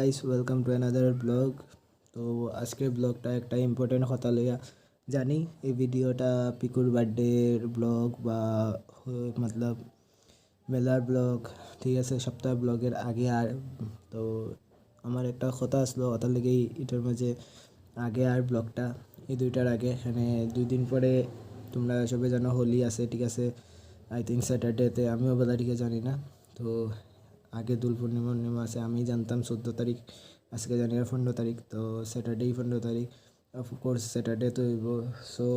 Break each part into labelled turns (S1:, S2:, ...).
S1: Guys, welcome to another blog. তো আজকের ব্লগটা একটা ইম্পর্টেন্ট কথা লইয়া জানি। এই ভিডিওটা পিকুর বার্থডের ব্লগ বা মতলব মেলার ব্লগ, ঠিক আছে, সপ্তাহ ব্লগের আগে। আর তো আমার একটা কথা আসলো, ওটার লেগেই এটার মাঝে আগে আর ব্লগটা এই দুইটার আগে। এখানে 2 দিন পরে তোমরা সবাই জানো হোলি আছে, ঠিক আছে। আই থিঙ্ক স্যাটারডেতে, আমিও বেলা ঠিক জানি না। তো আগে দোল পূর্ণিমা আছে, আমি জানতাম 14 তারিখ, আজকে জানি আর 15 তারিখ। তো স্যাটারডেই 15 তারিখ, অফকোর্স স্যাটারডে তো হইব। সো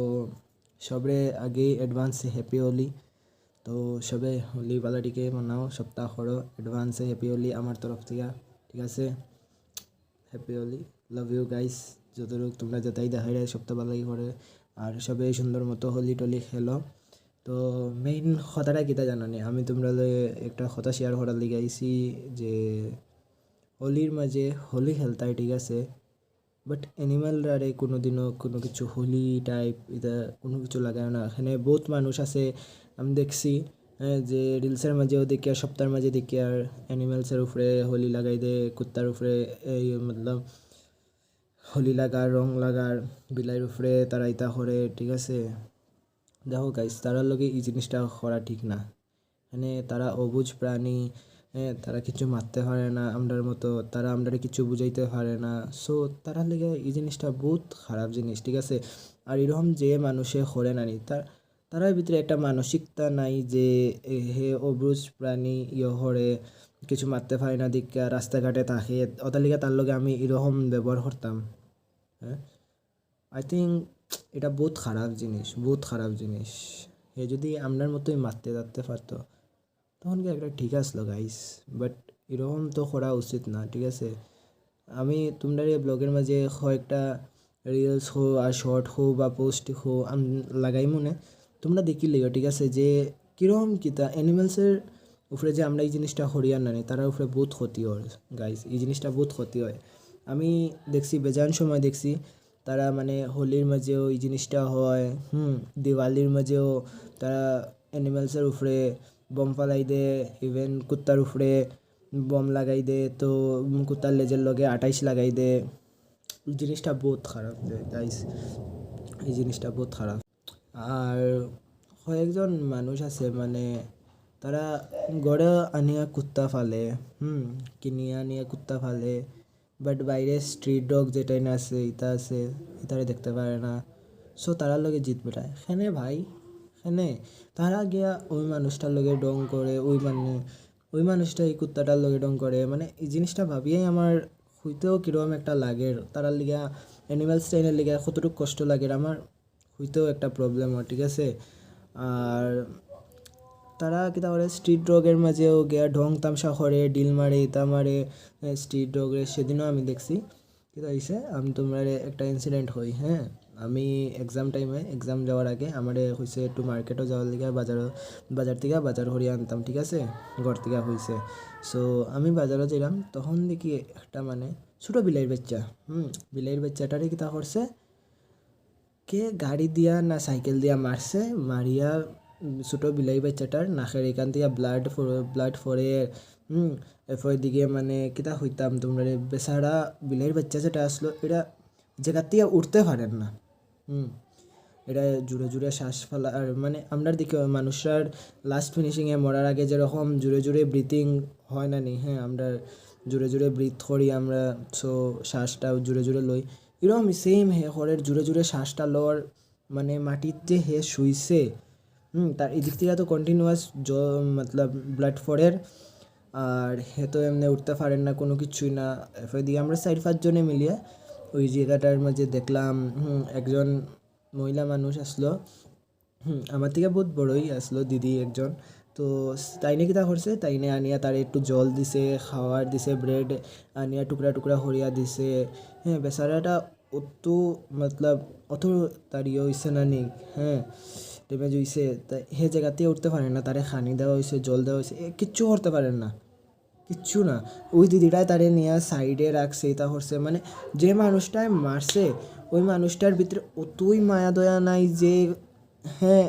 S1: সবরে আগে অ্যাডভান্সে হ্যাপি হোলি। তো সবে হোলি পালাটিকে মানাও, সপ্তাহ করো অ্যাডভান্সে হ্যাপি হোলি আমার তরফ থেকে, ঠিক আছে। Happy Holi, love you guys. যতটুকু তোমরা যেটাই দেখাই সপ্তাহ ভালোই করে, আর সবে সুন্দর মতো হোলি টলি খেলো। তো মেইন কথাটা কিতা জানানি, আমি তোমরা একটা কথা শেয়ার করার লিগে আইছি যে হোলির মাঝে হোলি খেলতায়, ঠিক আছে। বাট অ্যানিমালরারে কোনো দিনও কোনো কিছু হোলি টাইপ এটা কোনো কিছু লাগায় না। এখানে বহুত মানুষ আছে, আমি দেখছি যে রিলসের মাঝেও দেখি আর সপ্তাহের মাঝে দেখি আর অ্যানিমালসের উপরে হোলি লাগাই দে, কুত্তার উপরে এই মতলব হোলি লাগার, রং লাগার, বিলাইয়ের উপরে তারা ইতা করে, ঠিক আছে। দেখো গাইস, তারার লগে এই জিনিসটা করা ঠিক না। মানে তারা অবুঝ প্রাণী, তারা কিছু মারতে পারে না আমরার মতো, তারা আমরারে কিছু বুঝাইতে পারে না। সো তারার লেগে এই জিনিসটা বহুত খারাপ জিনিস, ঠিক আছে। আর এরকম যে মানুষে করে নানি তারার ভিতরে একটা মানসিকতা নাই যে হে অবুঝ প্রাণী হরে কিছু মারতে পারে না দিকা রাস্তাঘাটে থাকে, ওটার লিগে তার লগে আমি এরকম ব্যবহার করতাম। হ্যাঁ, আই থিঙ্ক এটা বহুত খারাপ জিনিস, বহুত খারাপ জিনিস। এ যদি আপনার মতোই মারতে টারতে পারতো তখন কি একটা ঠিক আসলো গাইস। বাট এরকম তো করা উচিত না, ঠিক আছে। আমি তোমরা এই ব্লগের মাঝে কয়েকটা রিলস হো আর শর্ট হো বা পোস্ট হো আমি লাগাই মনে, তোমরা দেখি লিও, ঠিক আছে, যে কীরকম কিতা অ্যানিমেলসের উপরে যে আমরা এই জিনিসটা হরিয়ার নানি তার উপরে বহুত ক্ষতি হয় গাইস, এই জিনিসটা বহুত ক্ষতি হয়। আমি দেখছি বেজান সময় দেখছি তারা মানে হোলির মাঝেও এই জিনিসটা হয়, দিওয়ালির মাঝেও তারা অ্যানিমেলসের উপরে বম ফালাই দে, ইভেন কুত্তার উপরে বম লাগাই দে, তো কুত্তার লেজের লগে 28 লাগাই দে। এই জিনিসটা বহুত খারাপ গাইস, এই জিনিসটা বহুত খারাপ। আর কয়েকজন মানুষ আছে মানে তারা গড়ে আনিয়া কুত্তা ফালে, কিনিয়া আনিয়া কুত্তা ফালে, বাট বাইরে স্ট্রিট ডগ যেটাই না আছে ইতা আছে, ইতারে দেখতে পারে না। সো তারার লগে জিত বেটায় খেনে ভাই, খেনে তারা গিয়া ওই মানুষটার লগে ডং করে, ওই মানুষটা এই কুত্তাটার লগে ডং করে। মানে এই জিনিসটা ভাবিয়েই আমার হইতেও কীরকম একটা লাগে, তারার লিগা অ্যানিমালস ট্রেনের লিগা কতটুকু কষ্ট লাগে আমার হইতেও একটা প্রবলেম হয়, ঠিক আছে। আর তারা কিতা করে স্ট্রিট ডগের মাঝেও গিয়া ঢং তামসা করে, ডিল মারে, ইতা মারে স্ট্রিট ডগের। সেদিনও আমি দেখছি কিতা হয়েছে, আমি তোমার একটা ইনসিডেন্ট হই। হ্যাঁ, আমি এক্সাম যাওয়ার আগে আমারে হয়েছে একটু মার্কেটও যাওয়ার লিগে বাজার থেকে বাজার হরিয়া আনতাম, ঠিক আছে, ঘর থেকে হয়েছে। সো আমি বাজারও যাইলাম, তখন দেখি একটা মানে ছোটো বিলাইয়ের বাচ্চা, বিলাইয়ের বাচ্চাটারে কিতা করছে, কে গাড়ি দিয়া না সাইকেল দিয়া মারছে, মারিয়া ছোটো বিলাই বাচ্চাটার নাকের এখান থেকে ব্লাড ফরে। এরপর দিকে মানে কিতা হইতাম তোমরা বেচারা বিলের বাচ্চা যেটা আসলো এটা জায়গার থেকে উঠতে পারেন না। এটা জুড়ে জুড়ে শ্বাস ফেলা, আর মানে আমরা দিকে মানুষরার লাস্ট ফিনিশিংয়ে মরার আগে যেরকম জুড়ে জুড়ে ব্রিথিং হয় না নি, হ্যাঁ, আমরা জুড়ে জুড়ে ব্রিথ করি আমরা, সো শ্বাসটা জুড়ে জুড়ে লই, এরকম সেম হে হরের জুড়ে জুড়ে শ্বাসটা লওয়ার মানে মাটির যে হে শুইছে, তার এদিক থেকে তো কন্টিনিউয়াস মতলব ব্লাড ফরের, আর হে তো এমনি উঠতে পারেন না কোনো কিছুই না। এরপর দিয়ে আমরা 4-5 জনে মিলিয়ে ওই জায়গাটার মাঝে দেখলাম একজন মহিলা মানুষ আসলো, আমার থেকে বহুত বড়ই আসলো, দিদি একজন। তো তাইনে কিতা করছে, তাইনে আনিয়া তার একটু জল দিছে, খাওয়ার দিছে, ব্রেড আনিয়া টুকরা টুকরা হরিয়া দিছে। হ্যাঁ, বেচারাটা অত মতলব অত তার হয়েছে না নি, হ্যাঁ, ড্যামেজ হয়েছে, তাই সে জায়গাতে উঠতে পারেন না, তারে খানি দেওয়া হয়েছে, জল দেওয়া হয়েছে, কিচ্ছু করতে পারেন না, কিচ্ছু না। ওই দিদিটাই তারে নিয়ে সাইডে রাখছে, তা করছে মানে যে মানুষটায় মারছে ওই মানুষটার ভিতরে অতই মায়া দয়া নাই যে হ্যাঁ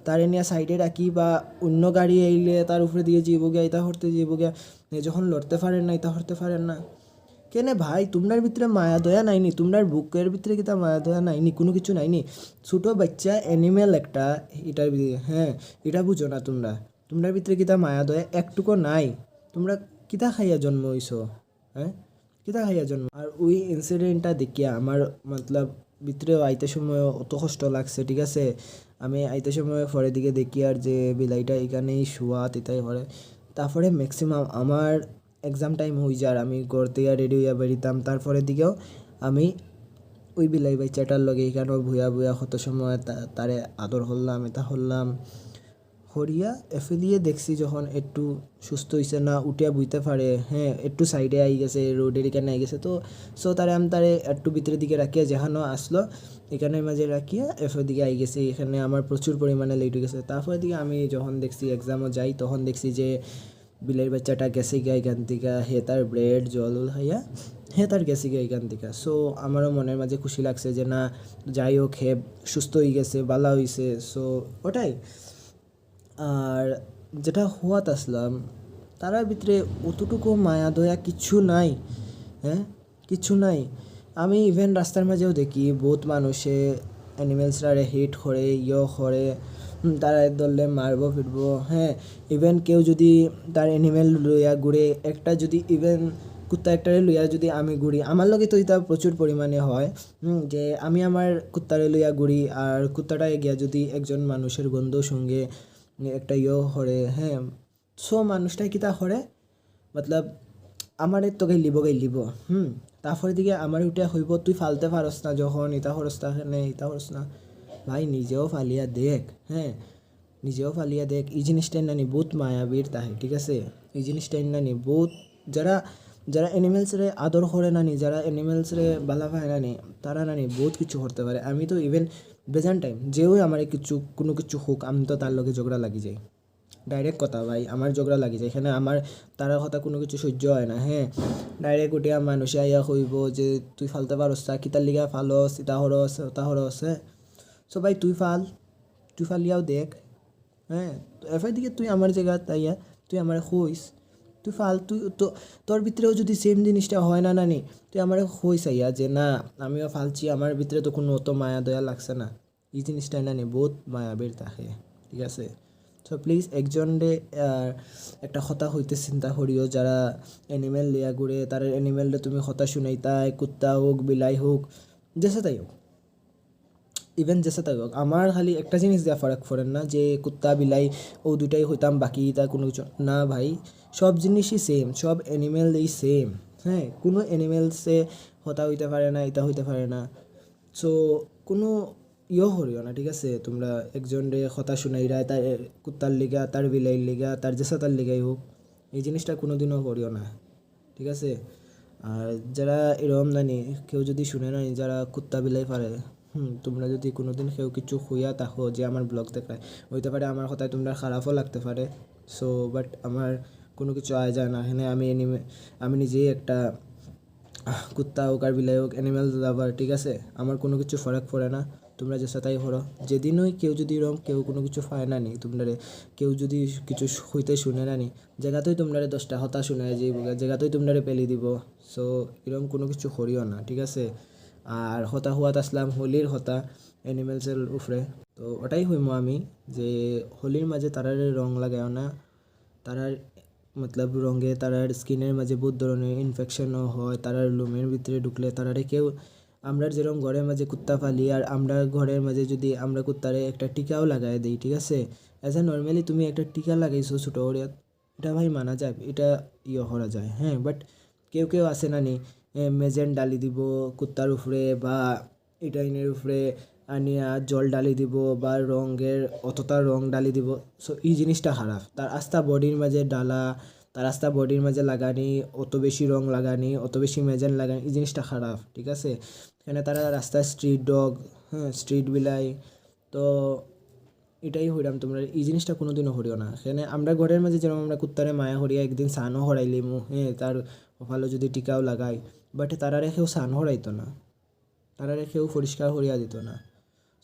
S1: তারে নিয়ে সাইডে রাখি বা অন্য গাড়ি আইলে তার উপরে দিয়ে যাবো গিয়া, এটা করতে যাবো গিয়া, যখন লড়তে পারেন না, এটা করতে পারেন না, কেনে ভাই তোমরার ভিতরে মায়া দয়া নাইনি, তোমরার বুকের ভিতরে কিতা মায়া দয়া নাইনি, কোনো কিছু নাইনি। ছোটো বাচ্চা অ্যানিমেল একটা, এটার হ্যাঁ এটা বুঝো না তোমরা, তোমরার ভিতরে কিতা মায়া দয়া একটুকু নাই। তোমরা কিতা খাইয়া জন্ম হইছো, হ্যাঁ কিতা খাইয়া জন্ম। আর ওই ইনসিডেন্টটা দেখিয়া আমার মতলব ভিতরেও আইতে সময় অত কষ্ট লাগছে, ঠিক আছে। আমি আইতে সময় পরের দিকে দেখি আর যে বিলাইটা এখানেই শোয়া তেতাই করে। তারপরে ম্যাক্সিমাম আমার এক্সাম টাইম হয়ে যায়, আমি ঘর থেকে রেডি হইয়া বেরিতাম, তারপরের দিকেও আমি ওই বিলাই বাচ্চাটার লগে এখানেও ভুয়া ভুয়া কত সময় তারে আদর করলাম, এটা করলাম হরিয়া এফেলিয়ে দেখছি যখন একটু সুস্থ হয়েছে না, উঠিয়া বুঝতে পারে, হ্যাঁ একটু সাইডে আই গেছে, রোডের এখানে আই গেছে, তো সো তারে আমি তারে একটু ভিতরের দিকে রাখিয়া যেখানে আসলো এখানের মাঝে রাখিয়া এফের দিকে আই গেছে। এখানে আমার প্রচুর পরিমাণে লেট হয়ে গেছে। তারপরে দিকে আমি যখন দেখছি এক্সামও যাই, তখন দেখছি যে বিলের বাচ্চাটা গেছে গিয়া এখান থেকে, হে তার ব্রেড জল খাইয়া হে তার গেছে গিয়া এখান থেকে। সো আমারও মনের মাঝে খুশি লাগছে যে না যাই হোক হে সুস্থ হয়ে গেছে, বালা হয়েছে। সো ওটাই। আর যেটা হওয়াত আসলাম তারার ভিতরে অতটুকু মায়া দয়া কিচ্ছু নাই, হ্যাঁ কিচ্ছু নাই। আমি ইভেন রাস্তার মাঝেও দেখি বহুত মানুষে অ্যানিমেলসরা হিট করে করে, তারা ধরলে মারবো ফিরবো, হ্যাঁ ইভেন কেউ যদি তার অ্যানিমেল লইয়া ঘুরে, একটা যদি ইভেন কুত্তা একটারে লইয়া যদি আমি ঘুরি, আমার লগে তো এটা প্রচুর পরিমাণে হয় যে আমি আমার কুত্তারে লইয়া ঘুরি আর কুত্তাটা গিয়া যদি একজন মানুষের গন্ধ সঙ্গে একটা করে, হ্যাঁ সো মানুষটাই কিতা করে মতলব আমারে তো গাইলিব তারপরে দিকে আমার উঠে হইব তুই ফালতে পারস না, যখন ইতা খরস না ইতা খরস না। ভাই নিজেও ফালিয়া দেখ, হ্যাঁ নিজেও ফালিয়া দেখ, এই জিনিসটাই নানি বহুত মায়াবীর তাহে, ঠিক আছে। এই জিনিসটাই নানি বহুত যারা যারা অ্যানিমেলসরে আদর করে নানি, যারা অ্যানিমেলসরে বালা পায় নানি, তারা নানি বহুত কিছু করতে পারে। আমি তো ইভেন বেজান টাইম যেও আমার কোনো কিছু হোক, আমি তো তার লগে ঝগড়া লাগি যাই, ডাইরেক্ট কথা ভাই আমার ঝগড়া লাগি যায়। এখানে আমার তারা কথা কোনো কিছু সহ্য হয় না, হ্যাঁ ডাইরেক্ট উঠিয়া মানুষে আইয়া কইব যে তুই ফালতে পারস তা কিতার লিগা ফালস, ইতা হরস ওটা হরস, হ্যাঁ সো ভাই তুই ফালিয়াও দেখ, হ্যাঁ এফাই দিকে তুই আমার জায়গা তাইয়া তুই আমার কইস তুই তুই তো তোর ভিতরেও যদি সেম জিনিসটা হয় না নানি, তুই আমার কইস আইয়া যে না আমিও ফালছি, আমার ভিতরে তো কোনো অত মায়া দয়া লাগছে না। এই জিনিসটা নানি বহুত মায়াবীর থাকে, ঠিক আছে। সো প্লিজ একজনরে একটা কথা হইতে চিন্তা করিও, যারা অ্যানিমেল লিয়া ঘুরে তার অ্যানিমেলরে তুমি কথা শুনাইতাই, কুত্তা হোক বিলাই হোক যেসে তাই হোক, ইভেন যেসে তাই হোক, আমার খালি একটা জিনিস দেওয়া ফারাক পড়েন না যে কুত্তা বিলাই ও দুটাই হইতাম বাকি তা কোনো কিছু না ভাই, সব জিনিসই সেম, সব অ্যানিমেল এই সেম, হ্যাঁ কোনো অ্যানিমেলসে হতা হইতে পারে না, এটা হইতে পারে না। সো কোনো করিও না, ঠিক আছে। তোমরা একজনরে কথা শুনাইরা তার কুত্তার লিগা, তার বিলাইর লিগা, তার যেসা তার লিগাই হোক, এই জিনিসটা কোনোদিনও করিও না, ঠিক আছে। আর যারা এরকম জানি কেউ যদি শুনে না যারা কুত্তা বিলাই পারে, তোমরা যদি কোনোদিন কেউ কিছু হইয়া থাকো যে আমার ব্লগ দেখায়, হইতে পারে আমার কথায় তোমরা খারাপও লাগতে পারে। সো বাট আমার কোনো কিছু আয় যায় না, এখানে আমি নিজেই একটা কুত্তা হোক আর বিলাই হোক অ্যানিম্যাল লাভার, ঠিক আছে। আমার কোনো কিছু ফারাক পড়ে না, তোমরা যে সাথেই করো। যেদিনই কেউ যদি এরকম কেউ কোনো কিছু পায় না নি তোমরা, কেউ যদি কিছু হইতে শুনে না নি, জায়গাতেই তোমরা 10টা হতা শুনে যে জায়গাতেই তোমরা পেলি দিব। সো এরকম কোনো কিছু করিও না, ঠিক আছে। আর হতা হওয়াত আসলাম হোলির হতা অ্যানিমেলসের উপরে, তো ওটাই হইমো আমি যে হোলির মাঝে তারারে রং লাগাও না, তারার মতলব রঙে তারার স্কিনের মাঝে বহুত ধরনের ইনফেকশনও হয়, তারার লুমের ভিতরে ঢুকলে তারারে কেউ আমরা যেরকম ঘরের মাঝে কুত্তা ফালি আর আমরা ঘরের মাঝে যদি আমরা কুত্তারে একটা টিকাও লাগাই দিই, ঠিক আছে। অ্যাজ এ নর্মালি তুমি একটা টিকা লাগাইছো ছোটো করে, এটা ভাই মানা যায়, এটা করা যায়, হ্যাঁ বাট কেউ কেউ আসে না নি মেজেন্ট ডালি দিব কুত্তার উপরে বা ইটাইনের উপরে আনিয়া জল ডালি দিব বা রঙের অতটা রং ডালি দিব। সো এই জিনিসটা খারাপ, তার আস্থা বডির মাঝে ডালা, তার আস্থা বডির মাঝে লাগানি, অত বেশি রং লাগানি, অত বেশি মেজেন লাগানি, এই জিনিসটা খারাপ, ঠিক আছে। এখানে তারা রাস্তায় স্ট্রিট ডগ, হ্যাঁ স্ট্রিট বিলাই, তো এটাই হইলাম তোমরা এই জিনিসটা কোনোদিনও হরিও না। এখানে আমরা ঘরের মাঝে যেরকম আমরা কুত্তারে মায়া হরিয়া একদিন সানও হরাইলিমু, হ্যাঁ তার ভালো যদি টিকাও লাগাই, বাট তারা রেখেও সান হরাইতো না, তারা রেখেও পরিষ্কার হরিয়া দিত না।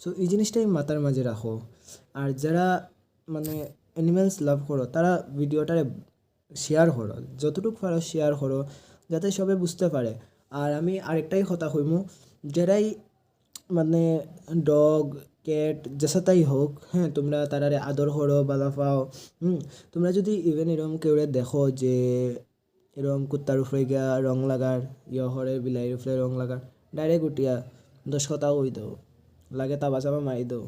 S1: সো এই জিনিসটাই মাথার মাঝে রাখো। আর যারা মানে অ্যানিমেলস লাভ করো তারা ভিডিওটারে শেয়ার করো, যতটুকু পারো শেয়ার করো, যাতে সবে বুঝতে পারে। আর আমি আরেকটাই কথা কইমু, যেটাই মানে ডগ ক্যাট যেসাতাই হোক, হ্যাঁ, তোমরা তারারে আদর করো বালা পাও। তোমরা যদি ইভেন এরম কেউরে দেখো যে এরম কুত্তার উপরে গিয়া রং লাগার হরে বিলাইয়ের উপরে রং লাগার, ডাইরেক্ট উঠিয়া 10 কথা কই দাও, লাগে তাবা চাবা মারি দাও,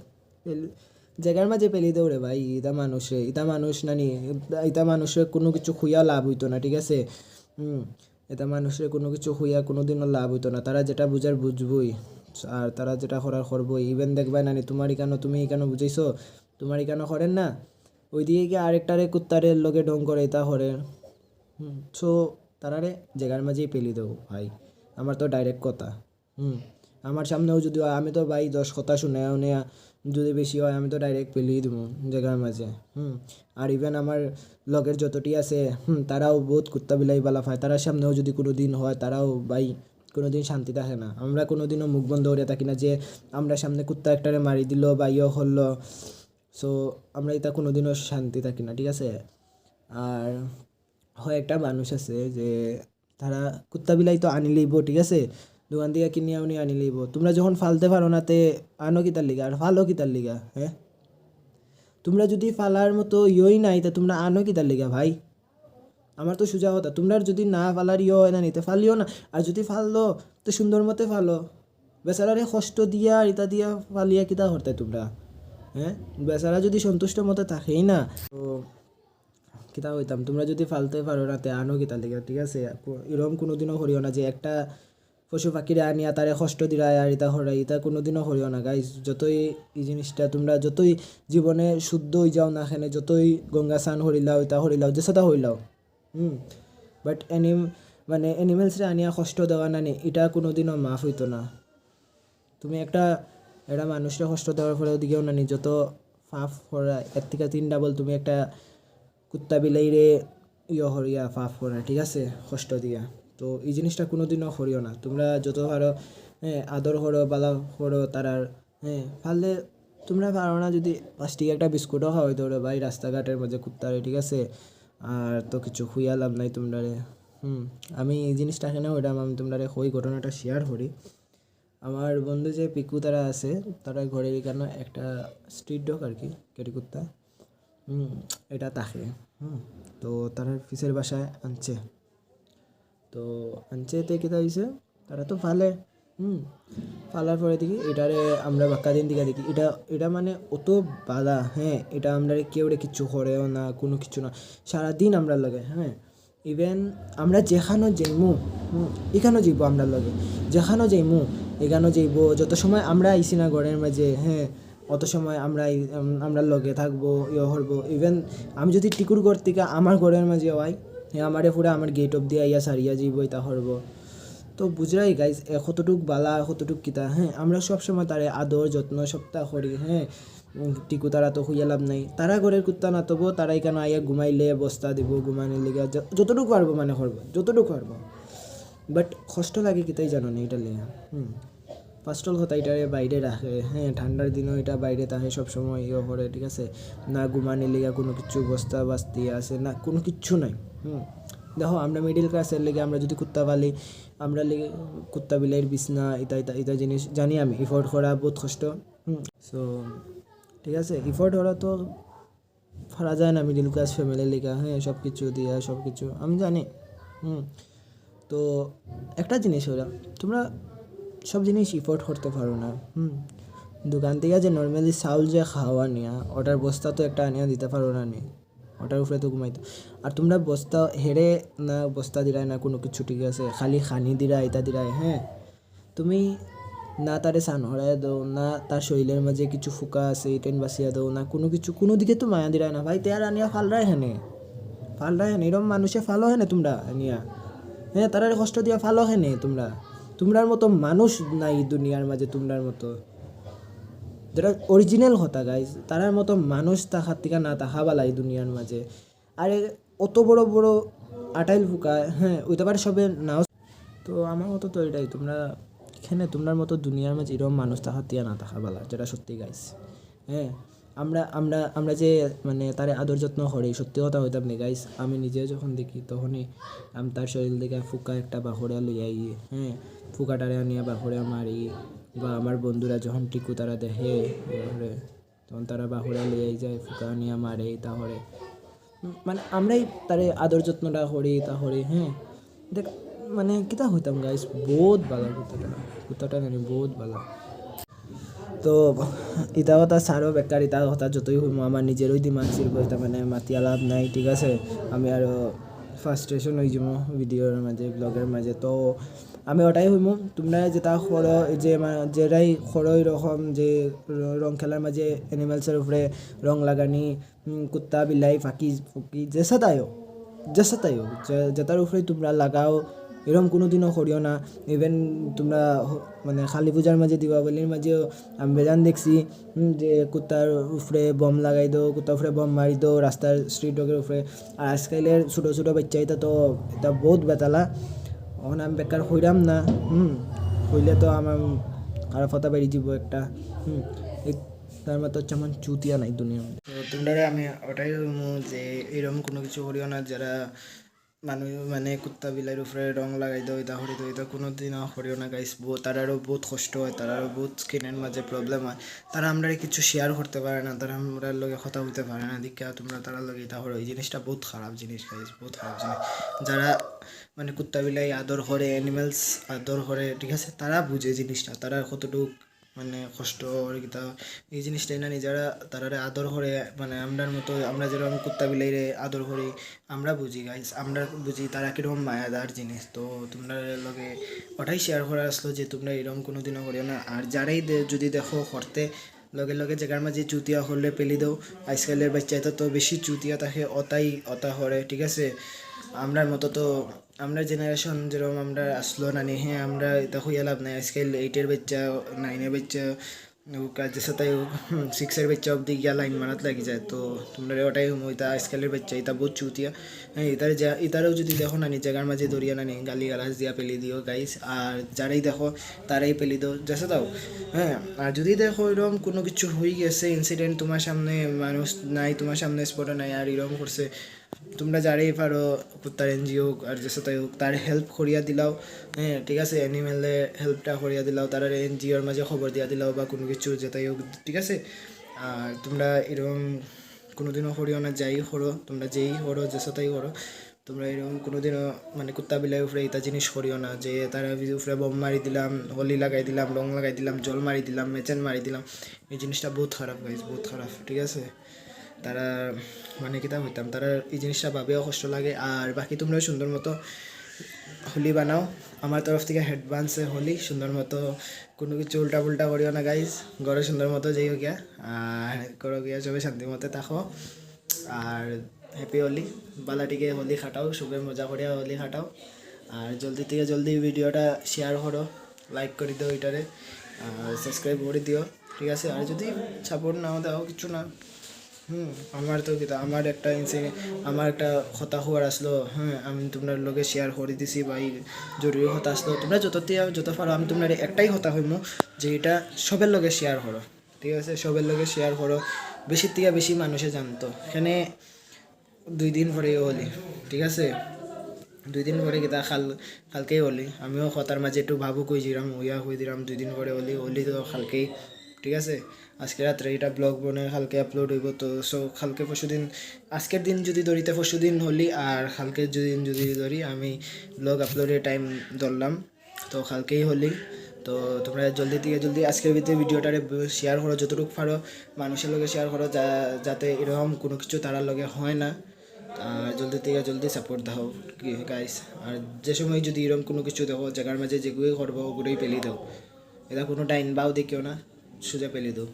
S1: জায়গার মাঝে পেলি দেও রে ভাই। ইতা মানুষ নানি, ইতা মানুষের কোনো কিছু খুইয়া লাভ হইতো না, ঠিক আছে? এটা মানুষের কোনো কিছু হইয়া কোনোদিনও লাভ হইতো না। তারা যেটা বুঝার বুঝবই, আর তারা যেটা করার করবই। ইভেন দেখবাই নানি তোমার ইকানো, তুমি ইকানো বুঝাইছো, তোমার ইকানো করেন না, ওই দিকে গিয়ে আরেকটারে কুত্তারের লগে ঢং করে এটা করে। সো তারারে জায়গার মাঝেই পেলি দেও ভাই, আমার তো ডাইরেক্ট কথা। আমার সামনেও যদি হয়, আমি তো ভাই 10 কথা শুনেও নেয়া, যদি বেশি হয় আমি তো ডাইরেক্ট পেলিয়ে দেবো জায়গার মাঝে। আর ইভেন আমার লগের যতটি আছে, তারাও বহুত কুত্তা বিলাই বালা পায়। তারার সামনেও যদি কোনো দিন হয়, তারাও ভাই কোনো দিন শান্তি থাকে না। আমরা কোনো দিনও মুখ বন্ধ করে থাকি না যে আমরা সামনে কুত্তা একটারে মারি দিল বা হলো। সো আমরা এটা কোনো দিনও শান্তি থাকি না, ঠিক আছে? আর হয় একটা মানুষ আছে যে তারা কুত্তা বিলাই তো আনি লইব, ঠিক আছে, দোকান থেকে কিনে আনি লইব। তোমরা যখন ফালতে পারো না তে আনো কিতার লিগা আর ফালো কিতার লিগা? হ্যাঁ, তোমরা যদি ফালার মতো ইয়ই নাই তা তোমরা আনো কিতার লিগা ভাই? আমার তো সোজা কথা, তোমরা যদি না ফালার হয় না নিতে ফালিও না। আর যদি ফাললো তো সুন্দর মতে ফালো, বেচারারে কষ্ট দিয়া ইতা দিয়া ফালিয়া কিতা করতে তোমরা? হ্যাঁ, বেচারা যদি সন্তুষ্ট মতে থাকেই না, তো কিতা হইতাম? তোমরা যদি ফালতে পারো রাতে আনো কিতা লিগা, ঠিক আছে? এরকম কোনোদিনও করিও না যে একটা পশু পাখিরে আনিয়া তারে কষ্ট দিরায় আর ইতা হরাই, ইতা কোনোদিনও করিও না গাইজ। যতই এই জিনিসটা তোমরা যতই জীবনে শুদ্ধ হয়ে যাও না এখানে, যতই গঙ্গা স্নান হরিলাও ইতা হরিলাও যেসাটা হইলাও, বাট মানে অ্যানিমেলসরে আনিয়া কষ্ট দেওয়া না নি, এটা কোনোদিনও মাফ হইতো না। তুমি একটা মানুষরা কষ্ট দেওয়ার পরেও দিকেও না নি, যত ফাফ করা এর থেকে 3 ডাবল তুমি একটা কুত্তা বিলাইরে হরিয়া ফাফ করা, ঠিক আছে, কষ্ট দিয়া। তো এই জিনিসটা কোনোদিনও করিও না। তোমরা যত পারো আদর করো বালা করো তারার। পারলে তোমরা পারো না যদি 5 টাকা একটা বিস্কুটও খাওয়াই দৌড়ে ভাই রাস্তাঘাটের মাঝে কুত্তারে, ঠিক আছে? আর তো কিছু খুইয়া লাভ নাই তোমরারে। আমি এই জিনিসটা এখানে ওইটাম, আমি তোমরারে ওই ঘটনাটা শেয়ার করি। আমার বন্ধু যে পিকু তারা আছে, তারা ঘরের এখানে একটা স্ট্রিট ডগ আর কি, কেটি কুত্তা, এটা থাকে। তো তারা পিসের বাসায় আনছে, তো আনছে তে কিতা হয়েছে, তারা তো ফালে। ফালার পরে দেখি এটারে আমরা বাক্কা দিন দিকে দেখি এটা মানে অত বালা, হ্যাঁ, এটা আমরা কেউ কিচ্ছু করেও না, কোনো কিছু না, সারাদিন আমরা লাগে। হ্যাঁ, ইভেন আমরা যেখানো যাইমু, এখানেও যাইব আমরা লগে, যেখানেও যাইমু এখানেও যাইব। যত সময় আমরা আইসি না ঘরের মাঝে, হ্যাঁ, অত সময় আমরা লগে থাকবো, করবো। ইভেন আমি যদি টিকুর ঘর থেকে আমার ঘরের মাঝে হয়, আমারে পুরা আমার গেট অফ দিয়ে আইয়া সারিয়া যাইব, এটা করব। তো বুঝরাই গাইজ, কতটুক বালা কতটুক কিতা। হ্যাঁ, আমরা সবসময় তারে আদর যত্ন সপ্তাহ করি। হ্যাঁ, টিকু তারা তো হইয়া লাভ নাই, তারা ঘরের কুত্তা না তবু তারা এখানে আইয়া ঘুমাইলে বস্তা দিব, ঘুমাইলে লেগে যতটুকু পারবো মানে করবো, যতটুকু পারবো। বাট কষ্ট লাগে কিতাই জানো না এটা লেগে। ফার্স্ট অল কথা এটারে বাইরে রাখে। হ্যাঁ, ঠান্ডার দিনও এটা বাইরে থাকে সবসময় করে, ঠিক আছে? না ঘুমানি লেগে কোনো কিছু বস্তা বাস্তি আছে না, কোনো কিচ্ছু নাই। দেখো আমরা মিডিল ক্লাসের লেগে আমরা যদি কুত্তা পালি, আমরা লেগে কুত্তা বিলাইয়ের বিছনা এটা এটা এটা জিনিস জানি আমি, ইফোর্ট করা বহুত কষ্ট। সো ঠিক আছে, ইফোর্ট করা তো ফারা যায় না মিডিল ক্লাস ফ্যামিলির লেগে। হ্যাঁ, সব কিছু দিয়া সব কিছু আমি জানি। তো একটা জিনিস হলো, তোমরা সব জিনিস ইফোর্ট করতে পারো না। দোকান থেকে যে নর্মালি চাউল যে খাওয়া নিয়া, ওটার বস্তা তো একটা আনিয়া দিতে পারো না নি, ওটার উপরে তো ঘুমাইতো। আর তোমরা বস্তা হেরে না, বস্তা দিরাই না কোনো কিছু, ঠিক আছে, খালি খানি দিরা এটা দিরাই। হ্যাঁ, তুমি না তারে সান হরাই দাও, না তার শরীরের মাঝে কিছু ফুকা আছে টেন বাসিয়া দাও, না কোনো কিছু, কোনো দিকে তো মায়া দিরাই না ভাই। তেয়ার আনিয়া ফালরাই হেনে এরম মানুষে ফালো হেনে তোমরা আনিয়া। হ্যাঁ, তারা কষ্ট দিয়া ফালো হেনে তোমরার মতো মানুষ নাই দুনিয়ার মাঝে, তোমরার মতো যেটা অরিজিনাল কথা গাইজ, তারার মতো মানুষ তাহার থেকে না তাহা বালাই দুনিয়ার মাঝে। আরে অত বড় বড় আটাইল ফুকায়, হ্যাঁ, ওইটা পারে সবে নাও। তো আমার মতো তো এটাই, তোমরা এখানে তোমরার মতো দুনিয়ার মাঝে এরকম মানুষ তাহার থেকে না তাহা বালা, যেটা সত্যি গাইজ। হ্যাঁ, আমরা আমরা আমরা যে মানে তার আদর যত্ন করি, সত্যি কথা হইতাম নি গাইস, আমি নিজে যখন দেখি তখনই আমি তার শরীর থেকে ফুকা একটা বাহরে লই আই, হ্যাঁ, ফুকাটারে আনিয়া বাহরে মারি, বা আমার বন্ধুরা যখন টিকু তারা দেখে বাহরে, তখন তারা বাহরে লইয়াই যায়, ফুকা আনিয়া মারে তাহলে মানে আমরাই তারে আদর যত্নটা করি তাহলে, হ্যাঁ। দেখ মানে কিতা হইতাম গাইস, বহুত ভালো কুত্তাটা নানি বহুত ভালো। তো ইতা কথা সারও বেকার, ইতা কথা যতই হইমো আমার নিজেরই দিমাগ ছিল, এটা মানে মাতিয়া লাভ নাই, ঠিক আছে। আমি আরও ফার্স্ট্রেশন হয়ে যাবো ভিডিওর মাঝে, ব্লগের মাঝে। তো আমি ওটাই হইমু, তোমরা যেটা করো যে যেটাই করো এরকম যে রং খেলার মাঝে অ্যানিমালসের উপরে রং লাগানি, কুত্তা বিলাই ফাঁকি ফুকি যেসা তাই হোক যেটার উপরে তোমরা লাগাও, এরকম কোনো দিনও করিও না। ইভেন তোমরা মানে কালী পূজার মাঝে, দীপাবলির মাঝেও আমি বেজান দেখছি যে কুত্তার উপরে বম লাগাই দো, কুত্তার উপরে বম মারি দো রাস্তার স্ট্রিট ডগের উপরে। আর আজকালের ছোটো ছোটো বাচ্চা এটা বহুত বেতালা, এখন আমি বেকার হইলাম না, হইলে তো আমার খারাপ কথা বেরিয়ে যাব একটা, তার মতো যেমন চুতিয়া নাই দুনিয়ার মধ্যে। তো তোমরা আমি ওটাই যে এরকম কোনো কিছু করিও না, যারা মানুষ মানে কুত্তা বিলাইয়ের উপরে রং লাগাই দেয় এটা হরি তো এটা কোনো দিনও করিও না গাইস। তারারও বহুত কষ্ট হয়, তারারও বহুত স্কিনের মাঝে প্রবলেম হয়, তারা আমরা কিছু শেয়ার করতে পারে না, তারা আমরা লগে কথা বলতে পারে না, দীক্ষা তোমরা তারা লগে এটা হরো, এই জিনিসটা বহুত খারাপ জিনিস গাইস, বহুত খারাপ জিনিস। যারা মানে কুত্তা বিলাই আদর করে, অ্যানিমেলস আদর করে, ঠিক আছে, তারা বুঝে জিনিসটা, তারা কতটুকু মানে কষ্ট কিতা এই জিনিসটাই না, যারা তারারে আদর করে, মানে আমরার মতো আমরা যেরকম কুত্তা বিলাইরে আদর করি আমরা বুঝি গাইস, আমরা বুঝি তারা কীরকম মায়াদার জিনিস। তো তোমরা লগে ওটাই শেয়ার করা আসলো যে তোমরা এরকম কোনো দিনও করিও না। আর যারাই যদি দেখো করতে লগে লগে জায়গার মাঝে চুতিয়া হলে পেলি দাও, আজকালের বাচ্চাটা তো বেশি চুতিয়া থাকে, অতা করে, ঠিক আছে। আমরার মতো তো আমরা জেনারেশন যেরকম আমরা আসলো না নি, হ্যাঁ, আমরা এটা হইয়া লাভ নাই, আজকাল 8-এর বাচ্চা 9-এর বাচ্চা কাজের সাথে 6-এর বাচ্চা অব্দি গিয়া লাইন মারাত লাগি যায়। তো তোমরা ওটাই ওইটা আজকালের বাচ্চা এটা বহুত চুতিয়া, হ্যাঁ, ইতারেও যদি দেখো নানি জায়গার মাঝে দরিয়া নানি গালি গালাজ দিয়া পেলি দিও গাইস, আর যারাই দেখো তারাই পেলি দিও যেসা দাও, হ্যাঁ। আর যদি দেখো এরকম কোনো কিছু হয়ে গেছে ইনসিডেন্ট, তোমার সামনে মানুষ নাই, তোমার সামনে স্পটে নাই, আর এরকম করছে, তোমরা যারাই পারো কুত্তার এনজিও আর যে সাথে হোক তার হেল্প করিয়া দিলাও, হ্যাঁ, ঠিক আছে, অ্যানিমেলের হেল্পটা করিয়া দিলাও, তারা এনজিওর মাঝে খবর দিয়া দিলাও বা কোনো কিছু যেটাই হোক, ঠিক আছে। আর তোমরা এরকম কোনোদিনও করিও না, যাই করো তোমরা, যেই করো যে সাথেই করো, তোমরা এরকম কোনোদিনও মানে কুত্তা বিলাই উপরে এটা জিনিস করিও না যে তারা উপরে বম মারি দিলাম, হোলি লাগাই দিলাম, রং লাগাই দিলাম, জল মারি দিলাম, মেচেন মারি দিলাম, এই জিনিসটা বহুত খারাপ গাইজ, বহুত খারাপ, ঠিক আছে। তারা মানে কিতা হইতাম, তারা এই জিনিসটা ভাবেও কষ্ট লাগে। আর বাকি তোমরা সুন্দর মতো হোলি বানাও, আমার তরফ থেকে অ্যাডভান্সে হোলি, সুন্দর মতো কোনো কিছু উল্টা পুল্টা করিও না গাইজ, ঘরে সুন্দর মতো যাইও গিয়া, আর করো গিয়া সবাই শান্তি মতো থাকো। আর হ্যাপি হোলি, বালাটিকে হোলি খাটাও, সবাই মজা করিয়া হোলি খাটাও। আর জলদি থেকে জলদি ভিডিওটা শেয়ার করো, লাইক করে দিও এটারে, আর সাবস্ক্রাইব করে দিও, ঠিক আছে। আর যদি সাপোর্ট নাও দাও কিছু না, আমার তো কিতা আমার একটা কথা হওয়ার আসলো, হ্যাঁ, আমি তোমরা লগে শেয়ার করে দিছি বা জরুরি কথা আসলো, তোমরা যত পারো আমি তোমরা একটাই কথা হইমু যে এটা সবের লগে শেয়ার করো, ঠিক আছে, সবের লগে শেয়ার করো, বেশির থেকে বেশি মানুষে জানতো। এখানে 2 দিন পরে হলি, ঠিক আছে, 2 দিন পরে কিতা কালকেই হলি, আমিও কথার মাঝে একটু ভাবু কই দিলাম, কই দিলাম 2 দিন পরে হলি তো কালকেই, ঠিক আছে। আজকে রাত্রে এটা ব্লগ বনে কালকে আপলোড হইব, তো সো কালকে পরশু দিন, আজকের দিন যদি ধরিতে পরশু দিন হলি, আর কালকের দিন যদি ধরি আমি ব্লগ আপলোডের টাইম ধরলাম, তো কালকেই হলি। তো তোমরা জলদি থেকে জলদি আজকের ভিডিওটারে শেয়ার করো, যতটুকু পারো মানুষের লগে শেয়ার করো, যাতে এরকম কোনো কিছু তারার লগে হয় না। জলদি থেকে জলদি সাপোর্ট দাও গাইস। আর যে সময় যদি এরকম কোনো কিছু দেখো জায়গার মাঝে যেগুলোই করবো ওগুলোই পেলি দাও, এটা কোনো টাইম বাও দেখিও না, সোজা পেলি দাও।